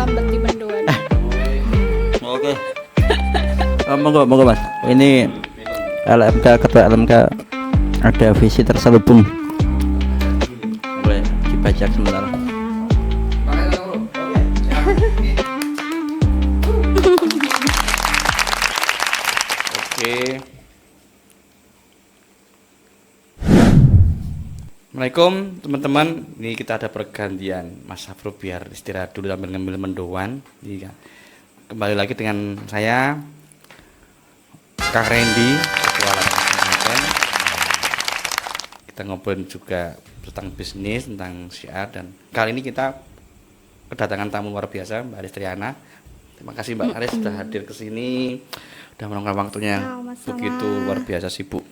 lambat di Mendoan. Oke. Monggo Mas. Ini LMK, ketua LMK ada visi terselubung. Boleh dibaca sebentar. Oke. Assalamualaikum teman-teman. Ini kita ada pergantian Mas Afro biar istirahat dulu sambil ngambil mendoan. Iya. Kembali lagi dengan saya Kak Randy, ketua LMK. Kita ngobrolin juga tentang bisnis, tentang syiar, dan kali ini kita kedatangan tamu luar biasa, Mbak Aris Triana. Terima kasih Mbak Aris sudah hadir ke sini, sudah meluangkan waktunya begitu luar biasa sibuk.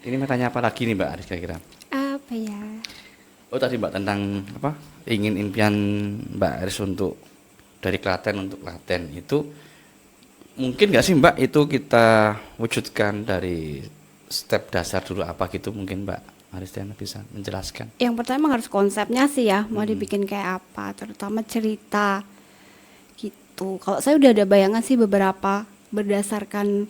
Ini mau tanya apa lagi nih Mbak Aris kira-kira? Apa ya? Oh tadi Mbak tentang apa? Ingin impian Mbak Aris untuk dari Klaten untuk Klaten itu mungkin nggak sih Mbak itu kita wujudkan dari step dasar dulu apa gitu mungkin Mbak Aris Triana bisa menjelaskan? Yang pertama harus konsepnya sih ya, mau dibikin kayak apa, terutama cerita gitu. Kalau saya udah ada bayangan sih beberapa berdasarkan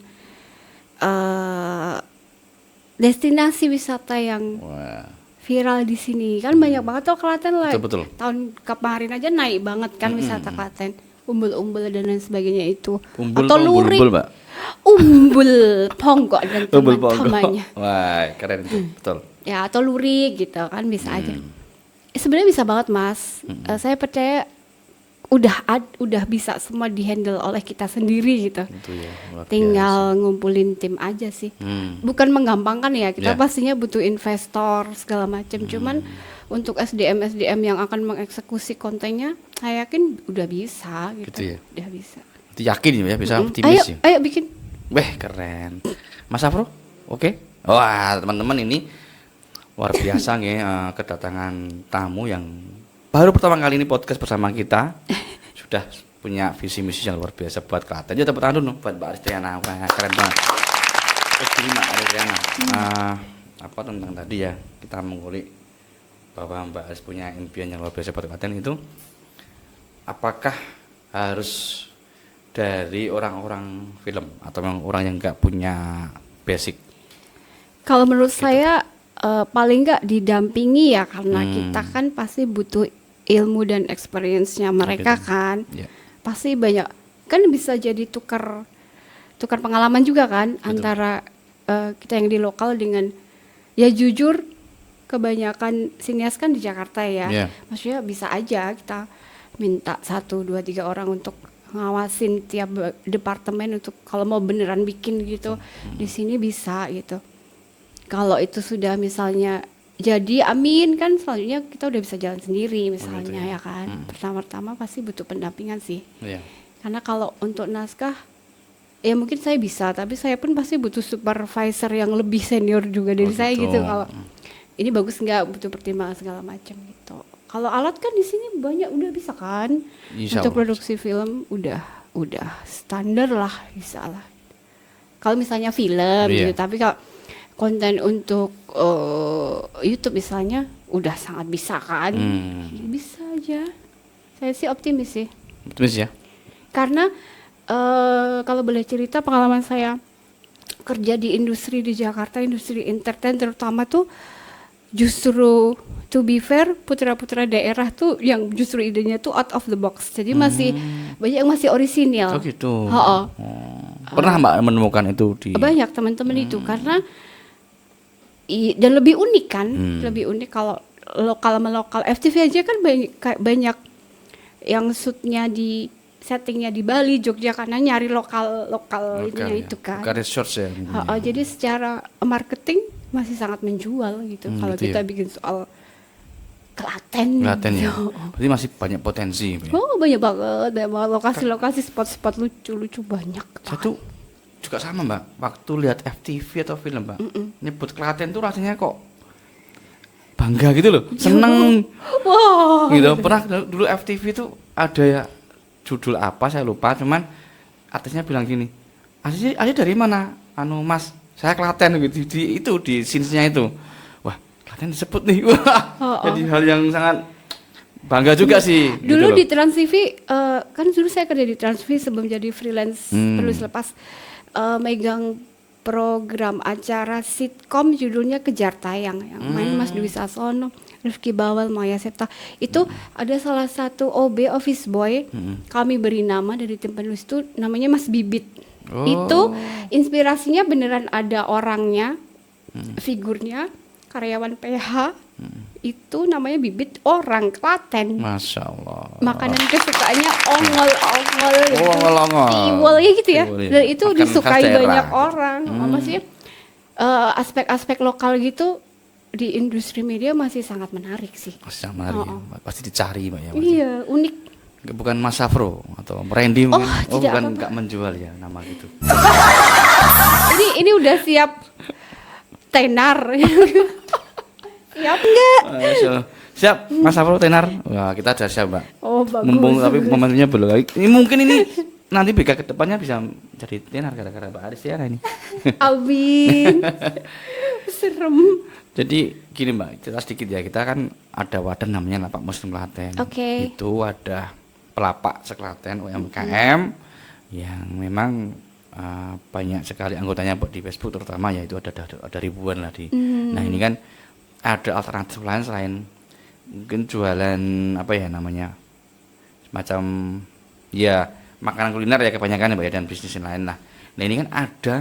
destinasi wisata yang Wah. viral di sini kan banyak banget tuh Klaten lah. Betul. Tahun kemarin aja naik banget kan wisata Klaten, umbul-umbul dan lain sebagainya itu. Umbul atau lurik, umbul, Mbak. umbul ponggok dan Umbul teman-temannya. Wah, keren itu. Betul. Ya atau lurik gitu kan bisa aja. Sebenarnya bisa banget Mas. Saya percaya udah bisa semua dihandle oleh kita sendiri gitu. Itu ya, luar Tinggal ngumpulin tim aja sih. Bukan menggampangkan ya, kita Ya. pastinya butuh investor segala macam. Cuman untuk SDM yang akan mengeksekusi kontennya, saya yakin udah bisa gitu. Gitu ya? Udah bisa. Itu yakin ya bisa optimis ya. Ayo bikin. Weh, keren. Mas Afro? Oke. Wah, teman-teman ini luar biasa nih kedatangan tamu yang baru pertama kali ini podcast bersama kita. Sudah punya visi misi yang luar biasa buat Klaten. Jadi tepuk tangan dulu buat Mbak Aris Triana. Wah, keren banget. Terus gini Mbak Aris Triana. Apa tentang tadi ya, kita mengulik bahwa Mbak Aris punya impian yang luar biasa buat Klaten itu apakah harus dari orang-orang film atau memang orang yang nggak punya basic? Kalau menurut saya paling nggak didampingi ya, karena kita kan pasti butuh ilmu dan experience-nya mereka gitu. kan. Ya. Pasti banyak kan bisa jadi tukar pengalaman juga kan. Betul. Antara kita yang di lokal dengan ya jujur kebanyakan sinias kan di Jakarta ya. Yeah. Maksudnya bisa aja kita minta 1, 2, 3 orang untuk ngawasin tiap departemen untuk kalau mau beneran bikin gitu. Di sini bisa gitu. Kalau itu sudah misalnya jadi amin kan selanjutnya kita udah bisa jalan sendiri misalnya ya kan. Pertama-tama pasti butuh pendampingan sih. Yeah. Karena kalau untuk naskah ya mungkin saya bisa, tapi saya pun pasti butuh supervisor yang lebih senior juga dari saya gitu. Kalau ini bagus nggak, butuh pertimbangan segala macam gitu. Kalau alat kan di sini banyak udah bisa kan. Insya untuk Allah. produksi film udah standar lah, bisa lah. Kalau misalnya film gitu, tapi kalau konten untuk YouTube misalnya udah sangat bisa kan. Bisa aja. Saya sih optimis sih. Optimis ya? Karena kalau boleh cerita pengalaman saya kerja di industri di Jakarta, industri entertain terutama tuh justru to be fair putra-putra daerah tuh yang justru idenya tuh out of the box. Jadi masih banyak yang masih orisinil. Oh gitu. Pernah Mbak menemukan itu di banyak teman-teman itu karena dan lebih unik kan, lebih unik kalau lokal sama lokal. FTV aja kan banyak yang shootnya di settingnya di Bali, Jogja karena nyari lokal ininya ya. itu kan. Lokal resource ya. Jadi secara marketing masih sangat menjual gitu. Kalau gitu kita ya. bikin soal Klaten ya. gitu. Berarti masih banyak potensi. Oh banyak banget lokasi-lokasi spot-spot lucu-lucu banyak. Saya tuh juga sama Mbak, waktu lihat FTV atau film Mbak, nyebut Klaten tuh rasanya kok bangga gitu loh, seneng. Wow. Gitu. Pernah dulu FTV tuh ada ya judul apa saya lupa, cuman artisnya bilang gini, asli dari mana? Mas, saya Klaten gitu. Di scenes-nya itu. Wah, Klaten disebut nih. Wah. Jadi hal yang sangat Bangga juga sih. Dulu gitu di loh. Trans TV, kan dulu saya kerja di Trans TV sebelum jadi freelance penulis lepas, megang program acara sitkom judulnya Kejar Tayang yang main Mas Dwi Sasono, Rifki Bawal, Maya Septa. Itu ada salah satu OB office boy, kami beri nama dari tim penulis itu namanya Mas Bibit. Oh. Itu inspirasinya beneran ada orangnya, figurnya, karyawan PH. Itu namanya Bibit, orang Klaten. Masya Allah. Makanan kesukaannya ongol-ongol gitu. Oh, ongol-ongol. Tiwul ya gitu ya. Tiwul, iya. Dan itu Makan disukai khas daerah. banyak orang. Maksudnya aspek-aspek lokal gitu di industri media masih sangat menarik sih. Masih sama ya. Pasti dicari Mbak ya. Iya, unik. Bukan Mas Afro atau Randy Oh, mungkin. Oh, tidak bukan apa-apa. nggak menjual ya nama gitu. Ini udah siap tenar. Siap enggak? Siap, Mas Afro tenar. Wah, kita sudah siap, Mbak. Oh, bagus. Mumpung tapi momennya belum. Ini mungkin ini nanti BK kedepannya bisa jadi tenar gara-gara Mbak Aris Tiara ini. Amin. Serem. Jadi gini Mbak, cerita sedikit ya. Kita kan ada wadah namanya Lapak Muslim Klaten. Oke. Itu ada pelapak seklaten UMKM yang memang banyak sekali anggotanya di Facebook terutama ya itu ada ribuan lah di. Nah ini kan ada alternatif lain selain mungkin jualan apa ya namanya semacam ya makanan kuliner ya kebanyakan ya Mbak ya dan bisnis yang lain lah. Nah ini kan ada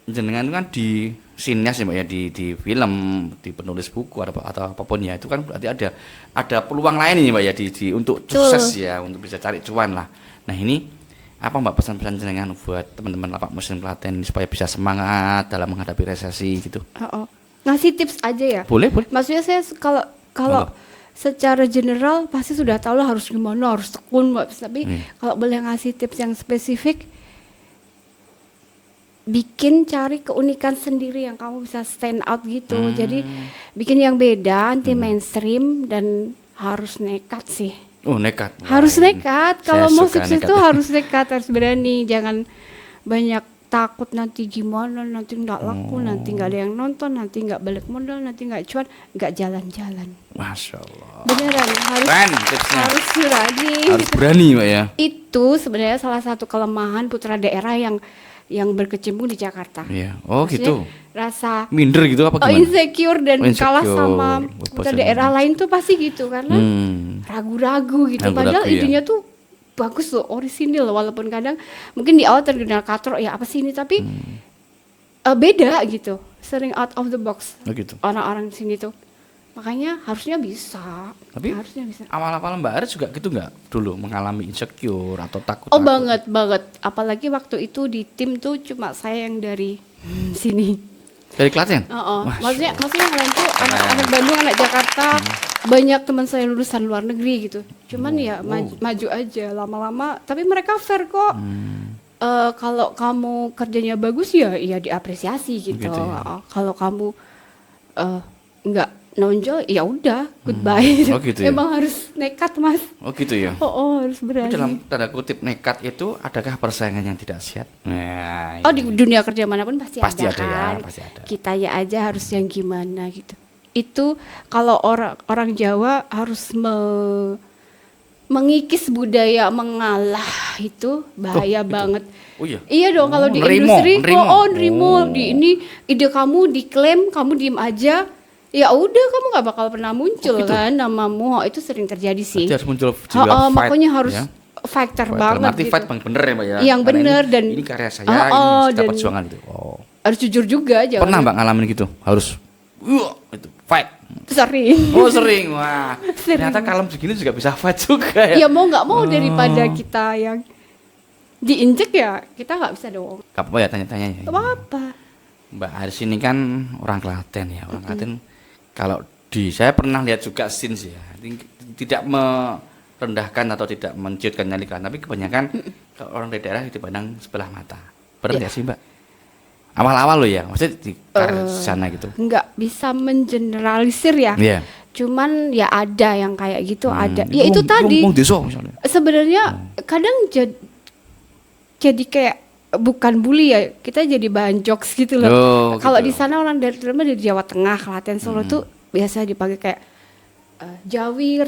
jenengan itu kan di sinias ya Mbak ya di film, di penulis buku atau apapun ya itu kan berarti ada peluang lain ya Mbak ya di untuk sukses ya untuk bisa cari cuan lah. Nah ini apa Mbak pesan-pesan jenengan buat teman-teman Lapak Muslim Klaten supaya bisa semangat dalam menghadapi resesi gitu? Ngasih tips aja ya. Boleh. Maksudnya saya kalau secara general pasti sudah tahu lah harus gimana, harus tekun Mbak. Tapi kalau boleh ngasih tips yang spesifik, cari keunikan sendiri yang kamu bisa stand out gitu. Jadi bikin yang beda, anti mainstream dan harus nekat sih. Oh nekat. Harus nekat. Kalau mau sukses nekat. tuh harus nekat, harus berani. Jangan banyak takut nanti gimana, nanti nggak laku, nanti nggak ada yang nonton, nanti nggak balik modal, nanti nggak cuan, nggak jalan-jalan. Masya Allah. Beneran harus berani. Harus berani Mbak ya. Itu sebenarnya salah satu kelemahan putra daerah yang berkecimpung di Jakarta. Iya. Oh Maksudnya gitu. Rasa Minder gitu apa gimana? insecure dan kalah sama putra daerah lain tuh pasti gitu karena ragu-ragu gitu. Padahal Ragu-ragu, idenya tuh bagus loh, orisinil loh, walaupun kadang mungkin di awal terkenal katrok ya apa sih ini, tapi beda gitu, sering out of the box. Oh gitu. Orang-orang di sini tuh makanya harusnya bisa. Tapi awal-awal Mbak Aris juga gitu nggak dulu mengalami insecure atau takut? Oh banget, apalagi waktu itu di tim tuh cuma saya yang dari sini. Dari Klaten? Maksudnya yang lain tuh anak Bandung, anak Jakarta, banyak teman saya lulusan luar negeri gitu. Cuman maju aja lama-lama. Tapi mereka fair kok. Kalau kamu kerjanya bagus ya diapresiasi gitu. Kalau kamu nggak nonjol ya udah goodbye. Oh gitu ya? Emang harus nekat Mas. Oh gitu ya? Harus berani. Dalam tanda kutip nekat itu adakah persaingan yang tidak sehat? Nah, di dunia kerja manapun pasti ada ya, kan. pasti ada. Kita ya aja harus yang gimana gitu. Itu kalau orang Jawa harus mengikis budaya mengalah itu bahaya banget. Oh iya. Iya dong kalau di industri nerimo. Di ini ide kamu diklaim, kamu diem aja. Ya udah kamu nggak bakal pernah muncul gitu? Kan namamu. Itu sering terjadi sih. Harus muncul jiwa fight. Makanya harus ya? fighter banget gitu. Fight bang bener ya Mbak ya. Yang bener dan ini karya saya, ini dapat perjuangan gitu. Harus jujur juga aja. Pernah Mbak ngalamin gitu? Harus itu fight. Sering. Oh sering. Wah. Ternyata kalem segini juga bisa fight juga ya. Ya mau nggak mau daripada kita yang diinjek ya kita nggak bisa dong. Gak apa ya tanya-tanya ya. Gak apa-apa. Mbak Aris ini kan orang Klaten ya. Orang Klaten kalau saya pernah lihat juga scenes ya. Tidak merendahkan atau tidak menciutkan nyali Klaten, tapi kebanyakan kalau orang dari daerah dipandang sebelah mata. Benar nggak sih Mbak? Awal-awal loh ya, maksudnya di sana gitu. Nggak bisa mengeneralisir ya. Iya. Cuman ya ada yang kayak gitu ada. Ya itu tadi. Sebenarnya kadang jadi kayak bukan bully ya, kita jadi bahan jokes gitu loh. Kalau di sana orang dari Jawa Tengah, Klaten, Solo tuh biasa dipakai kayak Jawir,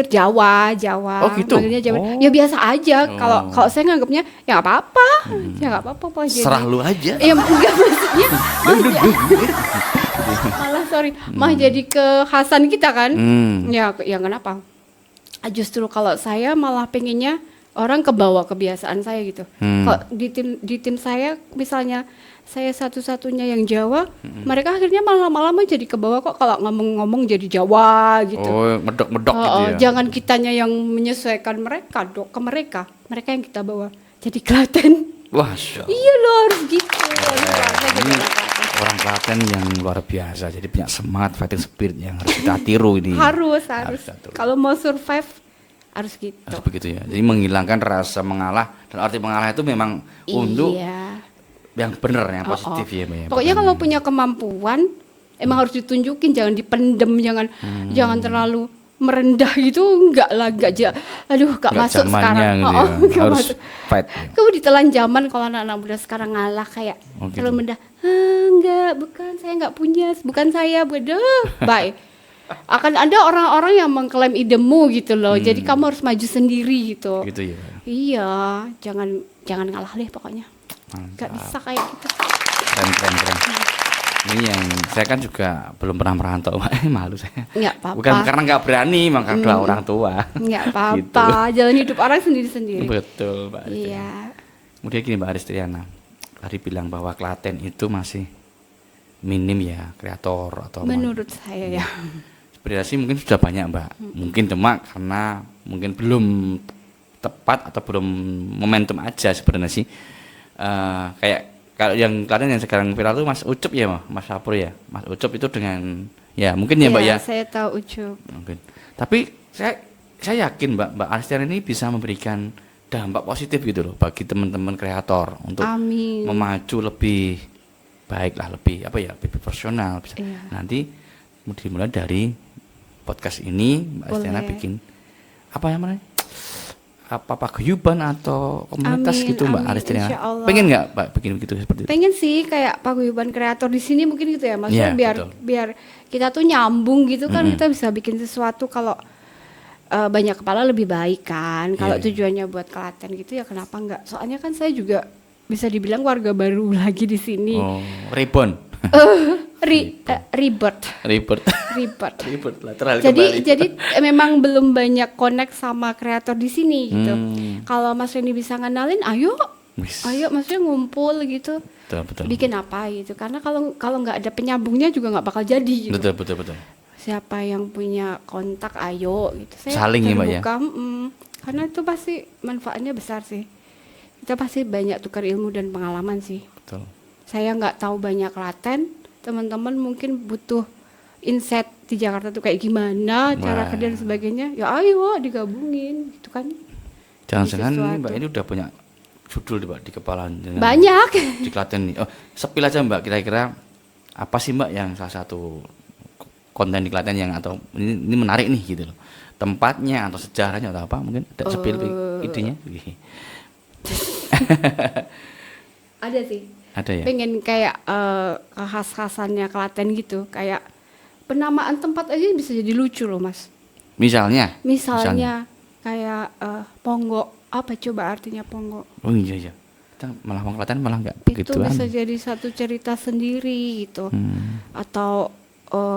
Jawa. Oh, gitu? Manggilnya Jawir. Oh. Ya biasa aja. Oh. Kalau saya nganggapnya ya nggak apa-apa. Ya nggak apa-apa Pak. Jadi. Serah lu aja. Ya enggak maksudnya. Malah sorry, mah jadi kekhasan kita kan. Ya kenapa? Justru kalau saya malah pengennya orang kebawa kebiasaan saya gitu. Kalau di tim saya misalnya saya satu-satunya yang Jawa, mereka akhirnya malah lama-lama jadi kebawa kok kalau ngomong-ngomong jadi Jawa gitu. Oh, medok-medok gitu ya. Jangan kitanya yang menyesuaikan mereka, ke mereka yang kita bawa. Jadi Klaten. Wah, Iya loh harus gitu. ini orang Klaten yang luar biasa. Jadi punya semangat fighting spirit yang harus kita tiru ini. Harus. kita tiru. Kalau mau survive harus gitu. Harus begitu ya. Jadi menghilangkan rasa mengalah. Dan arti mengalah itu memang untuk yang benar, yang positif ya, Mbak. Pokoknya kalau punya kemampuan emang harus ditunjukin, jangan dipendem, jangan terlalu merendah gitu, enggak masuk sekarang. Gitu ya. Enggak Harus masuk. fight. Kamu ditelan zaman kalau anak-anak muda sekarang ngalah kayak Gitu. terlalu mendah. Bukan saya enggak punya, bukan saya, bye. Akan ada orang-orang yang mengklaim idemu gitu loh. Jadi kamu harus maju sendiri gitu. Gitu ya. Iya, jangan ngalah deh pokoknya. Gak bisa kayak gitu. Keren. Ini yang saya kan juga belum pernah merantau, malu saya. Nggak apa-apa. Bukan karena nggak berani, maka kedua orang tua. Nggak apa-apa. Jalan hidup orang sendiri-sendiri. Betul, Mbak Aristiana. Iya. Kemudian gini, Mbak Aristiana, tadi bilang bahwa Klaten itu masih minim ya kreator atau menurut saya ya. Inspirasi mungkin sudah banyak, Mbak. Mungkin cuma karena mungkin belum tepat atau belum momentum aja sebenarnya sih. Kayak kalau yang Klaten yang sekarang viral itu Mas Ucup ya, Mas Sapur ya. Mas Ucup itu dengan ya mungkin ya, Mbak ya. Saya tahu Ucup. Mungkin. Tapi saya yakin Mbak Aristiana ini bisa memberikan dampak positif gitu loh bagi teman-teman kreator untuk Amin. memacu lebih baik lah, lebih lebih profesional bisa. Iya. Nanti dimulai dari podcast ini Mbak Aristiana bikin apa namanya? Apa paguyuban atau komunitas gitu Mbak Aristiana? Pengen nggak Mbak bikin begitu seperti itu? Pengen sih kayak paguyuban kreator di sini mungkin gitu ya, maksudnya biar kita tuh nyambung gitu kan, kita bisa bikin sesuatu kalau banyak kepala lebih baik kan. Kalau tujuannya buat Klaten gitu ya kenapa enggak? Soalnya kan saya juga bisa dibilang warga baru lagi di sini. Oh, reborn. Rebirth lah, terlalu jadi memang belum banyak connect sama kreator di sini gitu. Kalau Mas Reni bisa ngenalin, ayo maksudnya ngumpul gitu. Betul. Bikin apa gitu, karena kalau nggak ada penyambungnya juga nggak bakal jadi gitu. Betul. Siapa yang punya kontak ayo gitu. Saya saling ya Mbak ya. Karena itu pasti manfaatnya besar sih. Kita pasti banyak tukar ilmu dan pengalaman sih. Betul. Saya nggak tahu banyak Klaten, teman-teman mungkin butuh insight di Jakarta tuh kayak gimana cara kerja dan sebagainya. Ya ayo digabungin gitu kan. Jangan-jangan ini Mbak ini udah punya judul Mbak di kepala. Banyak. Di Klaten nih. Oh, sepil aja Mbak, kira-kira apa sih Mbak yang salah satu konten di Klaten yang atau ini menarik nih gitu loh. Tempatnya atau sejarahnya atau apa mungkin ada sepil idenya. Ada sih. Ada ya. Pengen kayak khas-khasannya Klaten gitu, kayak penamaan tempat aja bisa jadi lucu loh Mas. Misalnya kayak Ponggo, apa coba artinya Ponggo? Oh iya. Kita malah orang Klaten malah nggak begitu. Itu bisa jadi satu cerita sendiri gitu. Atau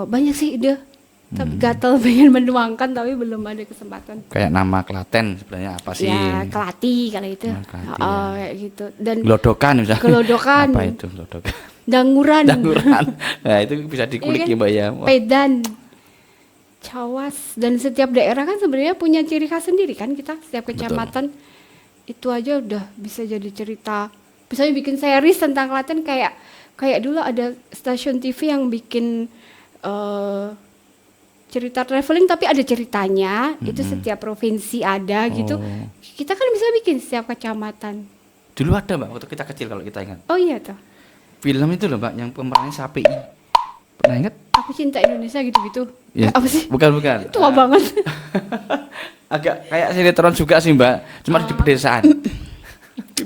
banyak sih ide. Tapi gatel pengen menuangkan tapi belum ada kesempatan. Kayak nama Klaten sebenarnya apa sih? Ya, Klati kalau itu. Kayak gitu. Dan Gelodokan misalnya. Gelodokan. Apa itu gelodokan? Danguran. Nah, itu bisa dikulik ya, Mbak ya. Pedan. Cawas, dan setiap daerah kan sebenarnya punya ciri khas sendiri kan kita, setiap kecamatan. Betul. Itu aja udah bisa jadi cerita. Bisa bikin series tentang Klaten kayak dulu ada stasiun TV yang bikin cerita traveling tapi ada ceritanya. Itu setiap provinsi ada gitu. Kita kan bisa bikin setiap kecamatan. Dulu ada Mbak waktu kita kecil kalau kita ingat. Oh iya toh. Film itu loh Mbak yang pemerannya Sapi. Pernah ingat? Aku Cinta Indonesia gitu-gitu. Ya, apa sih? Bukan. Tua banget. Agak kayak sinetron juga sih Mbak, cuma di pedesaan.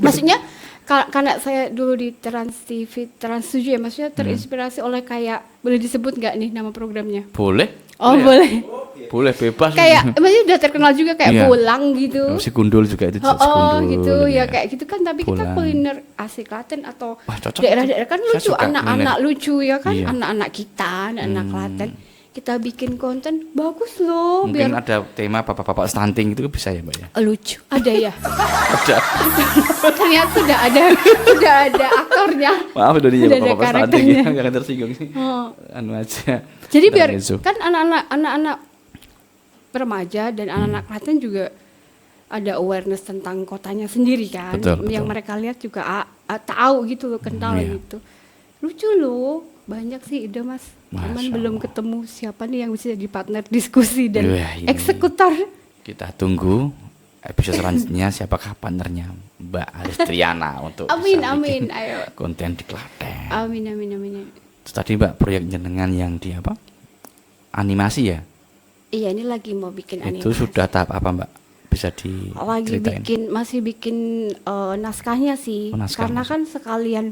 Maksudnya karena saya dulu di Trans TV, Trans 7 ya, maksudnya terinspirasi oleh kayak, boleh disebut nggak nih nama programnya? Boleh. Oh boleh. Boleh bebas. Kayak masih udah terkenal juga kayak Iya. bolang gitu. Si gundul juga itu si Oh, gundul. gitu ya kayak gitu kan, tapi kita Bolang. kuliner asli Klaten atau Wah, cocok. daerah-daerah kan Saya lucu, suka anak-anak kuliner. lucu ya kan, Iya. anak-anak kita, anak-anak Klaten. Kita bikin konten bagus loh, Mungkin biar ada tema bapak-bapak stunting itu bisa ya, Mbak ya? lucu. Ada ya. Ada. Ternyata sudah ada aktornya. Maaf Doni ya Udah ada bapak-bapak stunting ya, karakternya. jangan tersinggung sih. Oh. Anu aja. Jadi biar Intermezzo. kan anak-anak remaja dan anak-anak Klaten juga ada awareness tentang kotanya sendiri kan. Betul, Yang betul. mereka lihat juga tahu gitu loh, kental Iya. gitu. Lucu loh, banyak sih ide Mas. Cuman Masya belum Allah. ketemu siapa nih yang bisa jadi partner diskusi dan Wah, ini. eksekutor. Kita tunggu episode selanjutnya siapakah partnernya Mbak Aristriana untuk Amin bisa amin, bikin ayo. konten di Klaten. Amin amin amin. Terus tadi Mbak proyek jenengan yang di apa? Animasi ya? Iya, ini lagi mau bikin Itu animasi. sudah tahap apa Mbak? Bisa Lagi diceritain? masih bikin naskahnya sih. Oh, naskah, Karena kan sekalian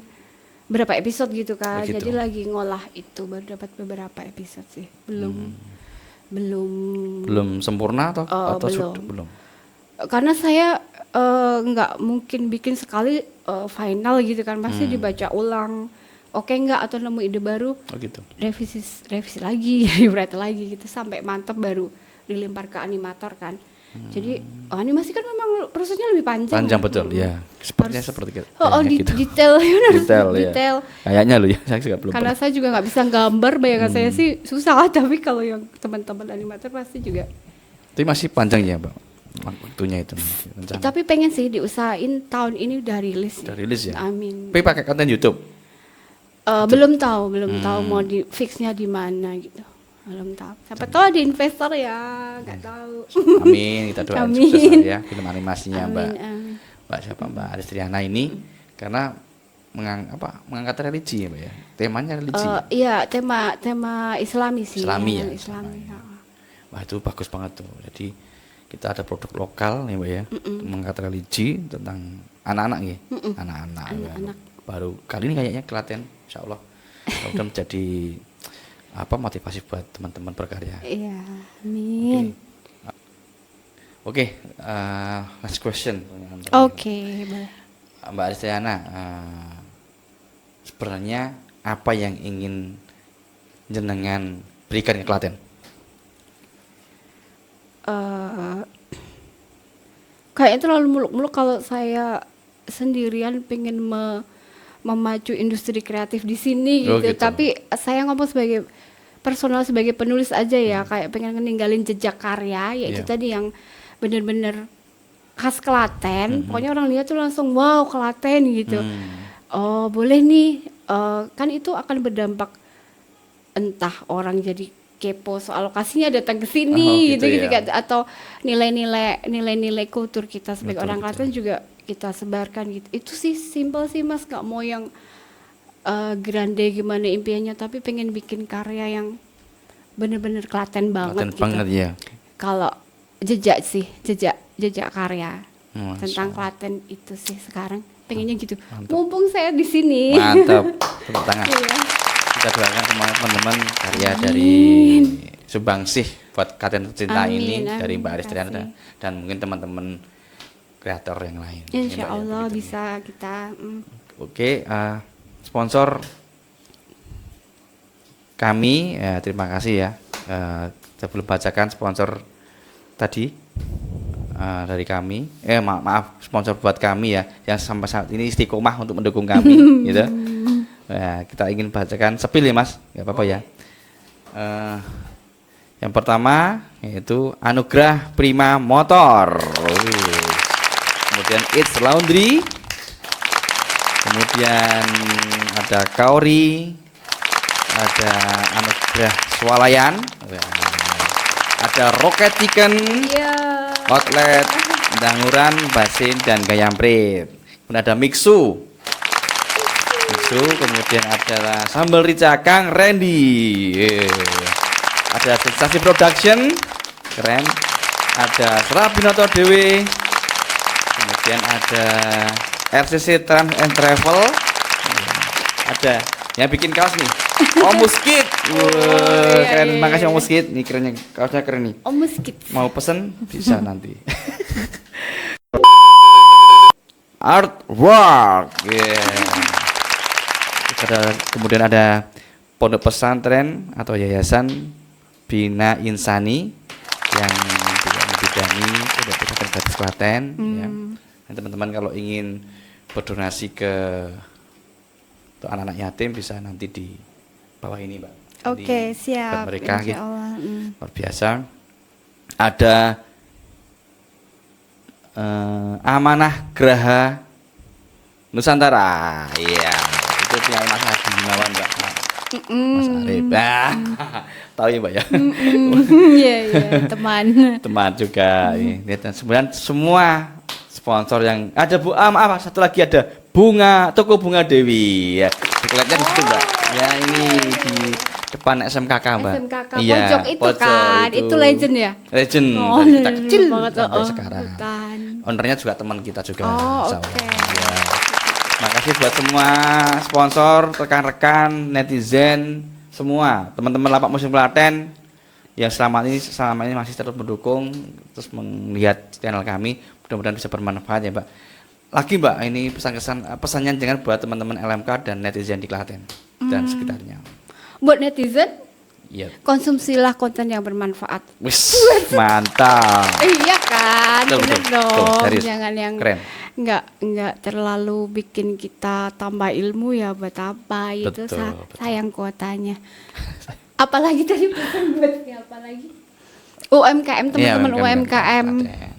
berapa episode gitu kan. Oh, gitu. Jadi lagi ngolah itu, baru dapat beberapa episode sih. Belum Belum sempurna atau Oh, belum. sudah belum? Karena saya nggak mungkin bikin sekali final gitu kan. Pasti dibaca ulang. Oke nggak, atau nemu ide baru, Oh gitu. revisi lagi, rewrite lagi gitu sampai mantep baru dilempar ke animator kan. Jadi animasi kan memang prosesnya lebih panjang. Panjang betul ya. Sepertinya Harus- seperti gitu. Oh, Kayaknya gitu. detail, harus Detail, ya. detail. Kayaknya lo ya, saya juga belum Karena pernah. saya juga nggak bisa gambar, bayangan saya sih susah. Tapi kalau yang teman-teman animator pasti juga. Tapi masih panjang ya, Mbak. Waktunya itu masih rencana. Tapi pengen sih diusahain tahun ini udah rilis. Udah rilis ya? Amin. Tapi pakai konten YouTube. Belum tahu mau di fixnya di mana gitu. Belum tahu. Siapa tahu ada investor ya, nggak tahu. Amin, kita doain Amin. sukses lah ya film animasinya Mbak. Amin. Mbak siapa Mbak Aristriana ini karena mengangkat religi ya, Mbak ya. Temanya religi. Iya, tema Islami sih. Islami ya, Islami. Wah, itu bagus banget tuh. Jadi kita ada produk lokal ya, Mbak ya. Mengangkat religi tentang anak-anak ya. Anak-anak. ya. Anak-anak. Baru kali ini kayaknya Klaten, insyaallah. Udah menjadi motivasi buat teman-teman berkarya. Iya, amin. Oke, last question. Pertanyaan terakhir. Oke, boleh. Mbak Aristiana, sebenarnya apa yang ingin jenengan berikan ke Klaten? Kayaknya terlalu muluk-muluk kalau saya sendirian pengen memacu industri kreatif di sini Oh, gitu. gitu. Tapi saya ngomong sebagai personal, sebagai penulis aja ya, kayak pengen ninggalin jejak karya, yaitu Iya. tadi yang bener-bener khas Klaten. Pokoknya orang lihat tuh langsung wow Klaten gitu. Oh boleh nih, kan itu akan berdampak, entah orang jadi kepo soal lokasinya datang ke sini Oh, gitu gitu ya. atau nilai-nilai kultur kita sebagai Betul, orang betul. Klaten juga kita sebarkan gitu. Itu sih simple sih Mas, nggak mau yang grande gimana impiannya, tapi pengen bikin karya yang bener-bener Klaten banget Klaten gitu. banget ya. Kalau jejak sih, jejak karya Masya tentang Allah. Klaten itu sih sekarang pengennya gitu. Mantap. Mumpung saya di sini. Mantap, tepuk tangan. Iya. Kita doakan semua teman-teman karya dari Sumbangsih buat Klaten Tercinta Amin, ini amin, dari Mbak terima Aristriana kasih. dan mungkin teman-teman kreator yang lain. Ya, Insya Mbak, ya, Allah begitu. bisa kita. Oke, sponsor kami, terima kasih ya. Sebelum bacakan sponsor tadi dari kami, maaf sponsor buat kami ya, yang sampai saat ini istiqomah untuk mendukung kami, gitu. Kita ingin bacakan sepil ya Mas, nggak apa-apa ya. Yang pertama yaitu Anugerah Prima Motor. Kemudian It's Laundry. Kemudian ada Kaori, ada Anugerah Swalayan, ada Rocket Chicken, Iya. Outlet, Danguran, Basin, dan Gayamprit. Kemudian ada Mixu, kemudian ada Sambal Rica Kang Randy. Ada Sensasi Production, keren. Ada Serabinoto Dewe. Kemudian ada RCC Trans and Travel. Ada Yang bikin kaos nih. Om Muskit. iya, Keren. iya, Makasih iya. Om Muskit. Nih kerennya kaosnya keren nih. Om Muskit. Mau pesen bisa nanti. Artwork. Kemudian ada pondok pesantren atau yayasan Bina Insani yang juga membidangi pondok pesantren Gadis Klaten. Ya. Dan teman-teman kalau ingin berdonasi ke untuk anak-anak yatim bisa nanti di bawah ini, Mbak. Oke, Di siap. buat mereka Insya gitu. Allah. Luar biasa. Ada Amanah Graha Nusantara. Iya, itu punya Mas Adi Gunawan, Mbak. Mas Arif. Tahu ya, Mbak ya. Iya, iya, teman. Teman juga. Ini. Dan sebenarnya semua sponsor yang ada maaf, satu lagi ada toko bunga Dewi. Ya, dikelihatnya di situ, Mbak. Ya, ini di depan SMKK, Mbak. SMKK Iya, pojok itu kan, itu legend ya? Legend. Oh, Dari kita legend kecil banget, sampai oh, sekarang. bukan. Ownernya juga teman kita juga. Oh, insya Allah. oke. Ya. Makasih buat semua sponsor, rekan-rekan, netizen, semua teman-teman Lapak Musim Klaten yang selama ini masih terus mendukung, terus melihat channel kami. Mudah-mudahan bisa bermanfaat ya, Mbak. Lagi, Mbak, ini pesannya jangan buat teman-teman LMK dan netizen di Klaten dan sekitarnya. Buat netizen, Iya. konsumsilah konten yang bermanfaat. Wis, mantap. Iya kan, Betul, bener betul, dong. betul, serius. Jangan yang Keren. nggak terlalu bikin kita tambah ilmu ya buat apa itu Betul, betul. sayang kuotanya. Apalagi tadi pesan buat siapa lagi? UMKM, Iya, teman-teman UMKM. Klaten.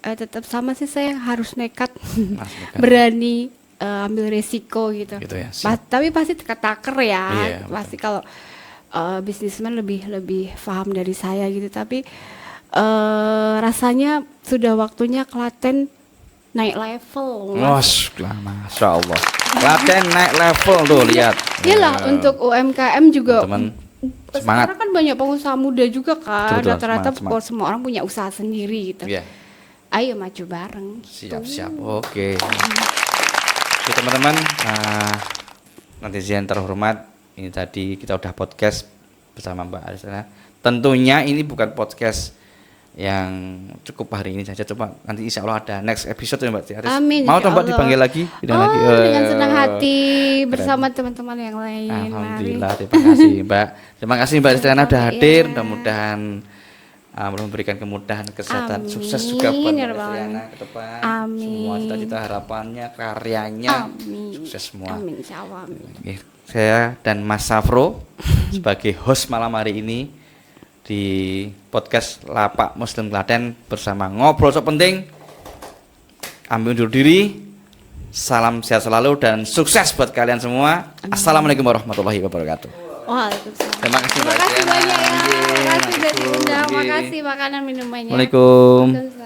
Tetap sama sih, saya harus nekat, Mas, nekat. berani ambil resiko gitu. Gitu ya, siap. Tapi pasti teka-taker ya. Iya, Pasti kalau bisnismen lebih paham dari saya gitu. Tapi rasanya sudah waktunya Klaten naik level. Mas. Masya Allah. Klaten naik level tuh, lihat. Iyalah, untuk UMKM juga. Teman semangat. Sekarang kan banyak pengusaha muda juga kan. Betul, Rata-rata semangat. semua orang punya usaha sendiri gitu. Iya. Ayo maju bareng. Siap. Oke. Oke, teman-teman, netizen terhormat, ini tadi kita udah podcast bersama Mbak Arisana. Tentunya ini bukan podcast yang cukup hari ini saja. Coba nanti insya Allah ada next episode ya, Mbak Aris. Amin, Mau insya Mbak Allah. dipanggil lagi? Dengan senang hati keren. bersama teman-teman yang lain. Alhamdulillah, terima kasih Mbak. Terima kasih Mbak Arisana udah Sama-sama, hadir. iya. Mudah-mudahan memberikan kemudahan, kesehatan, Amin, sukses juga buat ya Mbak Rabbal Arisana Alamin. ke depan. Amin. Semua cita-cita, harapannya, karyanya, Amin. sukses semua. Amin, insya Allah. Amin. Oke, saya dan Mas Safro sebagai host malam hari ini di podcast Lapak Muslim Klaten bersama Ngobrol So Penting. Ambil undur diri. Salam sehat selalu dan sukses buat kalian semua. Assalamualaikum warahmatullahi wabarakatuh. Waalaikumsalam. Terima kasih Mbak Terima kasih Diana. banyak ya. Nggih, Terima kasih sudah diundang. nggih. Makasih makanan minumannya. Assalamualaikum. Waalaikumsalam.